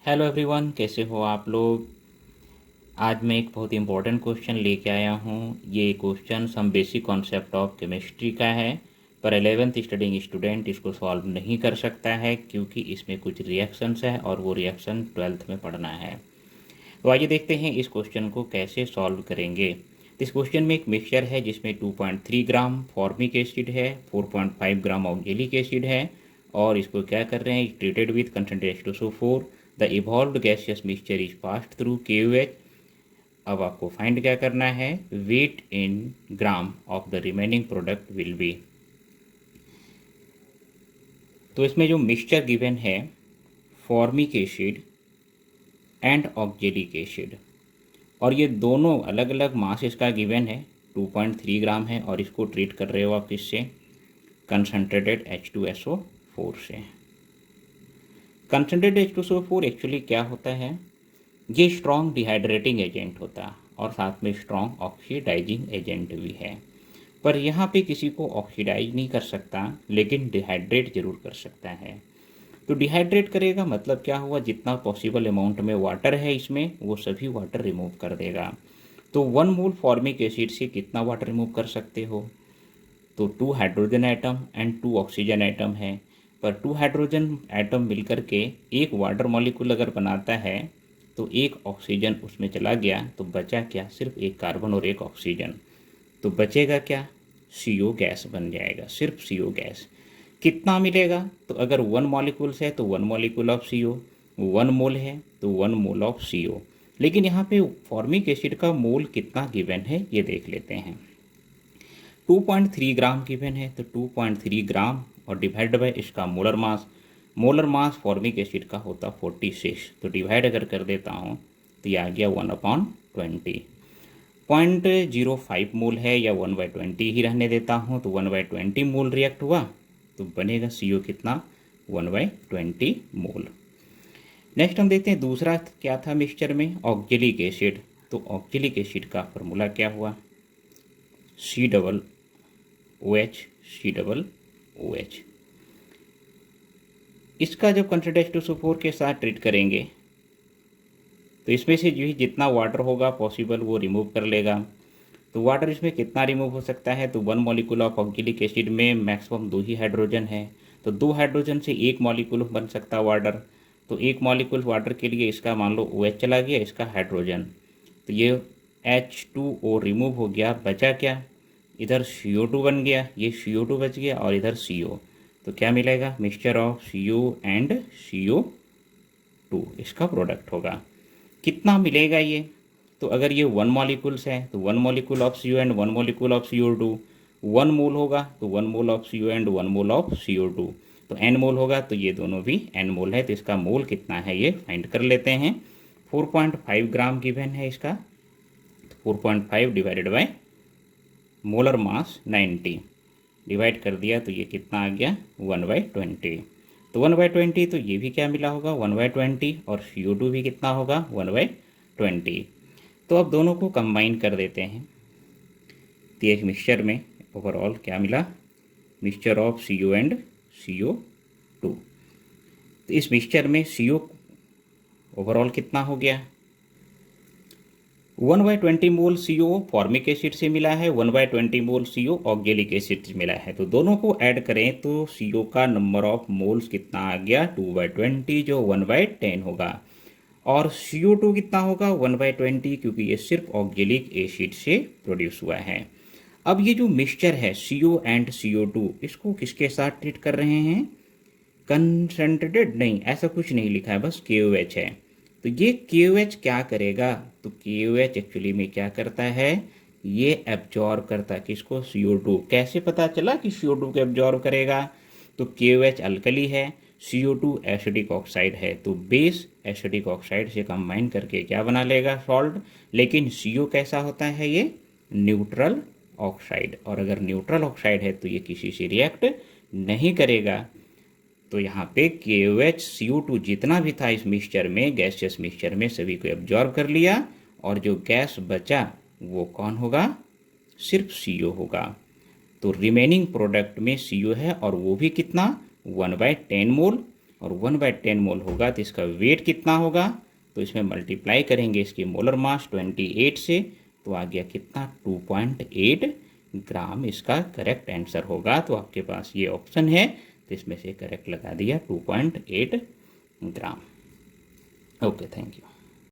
Hello everyone, कैसे हो आप लोग। आज मैं एक बहुत इंपॉर्टेंट क्वेश्चन लेके आया हूँ। ये question some basic concept of chemistry का है, पर 11th स्टडिंग स्टूडेंट इसको सॉल्व नहीं कर सकता है क्योंकि इसमें कुछ रिएक्शंस है और वो रिएक्शन 12th में पढ़ना है। तो आइए देखते हैं इस क्वेश्चन को कैसे सॉल्व करेंगे। इस क्वेश्चन में एक मिक्सचर है जिसमें 2.3 ग्राम फॉर्मिक एसिड है, 4.5 ग्राम ऑक्जेलिक एसिड है और इसको क्या कर रहे हैं, treated with concentration two 4। The evolved gaseous mixture is passed through KOH। अब आपको फाइंड क्या करना है, weight in gram of the remaining product will be. तो इसमें जो मिक्सचर गिवन है, formic acid and oxalic acid, और ये दोनों अलग अलग मास इसका गिवन है, 2.3 ग्राम है और इसको ट्रीट कर रहे हो आप किससे, कंसनट्रेटेड H2SO4 से। कंसनट्रेटेड H2SO4 एक्चुअली क्या होता है, ये स्ट्रॉन्ग डिहाइड्रेटिंग एजेंट होता है और साथ में स्ट्रॉन्ग ऑक्सीडाइजिंग एजेंट भी है। पर यहाँ पे किसी को ऑक्सीडाइज नहीं कर सकता लेकिन डिहाइड्रेट जरूर कर सकता है। तो डिहाइड्रेट करेगा मतलब क्या हुआ, जितना पॉसिबल अमाउंट में वाटर है इसमें वो सभी वाटर रिमूव कर देगा। तो 1 मोल फॉर्मिक एसिड से कितना वाटर रिमूव कर सकते हो, तो 2 hydrogen atom and 2 oxygen atom है। पर 2 हाइड्रोजन एटम मिलकर के एक वाटर मॉलिक्यूल अगर बनाता है तो एक ऑक्सीजन उसमें चला गया तो बचा क्या, सिर्फ एक कार्बन और एक ऑक्सीजन। तो बचेगा क्या, CO गैस बन जाएगा, सिर्फ CO गैस। कितना मिलेगा, तो अगर 1 मॉलिक्यूल्स है तो 1 मॉलिक्यूल ऑफ CO, 1 मोल है तो 1 मोल ऑफ CO। लेकिन यहाँ पे फॉर्मिक एसिड का मोल कितना गिवन है ये देख लेते हैं। 2.3 ग्राम गिवन है तो 2.3 ग्राम और डिवाइड बाय इसका मोलर मास फॉर्मिक एसिड का होता 46, तो डिवाइड अगर कर देता हूँ तो ये आ गया 1/20। 0.05 मोल है या 1/20 ही रहने देता हूँ, तो 1/20 मोल रिएक्ट हुआ तो बनेगा CO कितना, 1/20 मोल। नेक्स्ट हम देखते हैं दूसरा क्या था मिक्सचर में, ऑक्जेलिक एसिड। तो ऑक्जेलिक एसिड का फॉर्मूला क्या हुआ, COOH। इसका जब कंसनट्रेशन के साथ ट्रीट करेंगे तो इसमें से जो ही जितना वाटर होगा पॉसिबल वो रिमूव कर लेगा। तो वाटर इसमें कितना रिमूव हो सकता है, तो 1 मॉलिक्यूल ऑफ ऑक्जेलिक एसिड में मैक्सिमम 2 ही हाइड्रोजन है, तो 2 हाइड्रोजन से 1 मॉलिक्यूल बन सकता वाटर। तो 1 मॉलिक्यूल वाटर के लिए इसका मान लो OH चला गया, इसका हाइड्रोजन, तो ये H2O रिमूव हो गया, बचा क्या, इधर CO2 बन गया, ये CO2 बच गया और इधर CO। तो क्या मिलेगा, mixture of CO and CO2 इसका प्रोडक्ट होगा। कितना मिलेगा ये, तो अगर ये 1 मॉलिक्यूल्स है तो 1 molecule of CO and 1 molecule of CO2, 1 मोल होगा तो 1 mole of CO and 1 mole of CO2, तो N मोल होगा तो ये दोनों भी N मोल है, तो इसका मोल कितना है ये फाइंड कर लेते हैं। 4.5 ग्राम गिवन है इसका, तो 4.5 divided by molar mass 90, divide कर दिया तो ये कितना आ गया, 1/20। तो 1/20 तो ये भी क्या मिला होगा, 1/20, और CO2 भी कितना होगा, 1/20। तो अब दोनों को कंबाइन कर देते हैं तो एक मिक्सचर में ओवरऑल क्या मिला, mixture of CO and CO2। तो इस मिक्सचर में CO ओवरऑल कितना हो गया, 1/20 मोल CO फॉर्मिक एसिड से मिला है, 1/20 मोल CO ऑक्जेलिक एसिड से मिला है। तो दोनों को ऐड करें तो CO का नंबर ऑफ मोल्स कितना आ गया, 2/20 जो 1/10 होगा, और CO2 कितना होगा, 1/20, क्योंकि ये सिर्फ ऑक्जेलिक एसिड से प्रोड्यूस हुआ है। अब ये जो मिक्सचर है CO एंड CO2, इसको किसके साथ ट्रीट कर रहे हैं, कंसनट्रेटेड नहीं, ऐसा कुछ नहीं लिखा है, बस KOH है। तो ये KOH क्या करेगा, तो KOH एक्चुअली में क्या करता है, ये एब्जॉर्ब करता है किसको, CO2। कैसे पता चला कि CO2 को एब्जॉर्ब करेगा, तो KOH अल्कली है, CO2 एसिडिक ऑक्साइड है, तो बेस एसिडिक ऑक्साइड से कंबाइन करके क्या बना लेगा, सॉल्ट। लेकिन CO कैसा होता है, ये न्यूट्रल ऑक्साइड, और अगर न्यूट्रल ऑक्साइड है तो ये किसी से रिएक्ट नहीं करेगा। तो यहाँ पे KOH CO2 जितना भी था इस मिक्सचर में, गैसियस मिक्सचर में, सभी को एब्जॉर्ब कर लिया, और जो गैस बचा वो कौन होगा, सिर्फ CO होगा। तो रिमेनिंग प्रोडक्ट में CO है और वो भी कितना, 1/10 मोल। और 1/10 मोल होगा तो इसका वेट कितना होगा, तो इसमें मल्टीप्लाई करेंगे इसकी मोलर मास 28 से, तो आ गया कितना 2.8 ग्राम इसका करेक्ट आंसर होगा। तो आपके पास ये ऑप्शन है, तो इसमें से करेक्ट लगा दिया 2.8 ग्राम। Okay, thank you.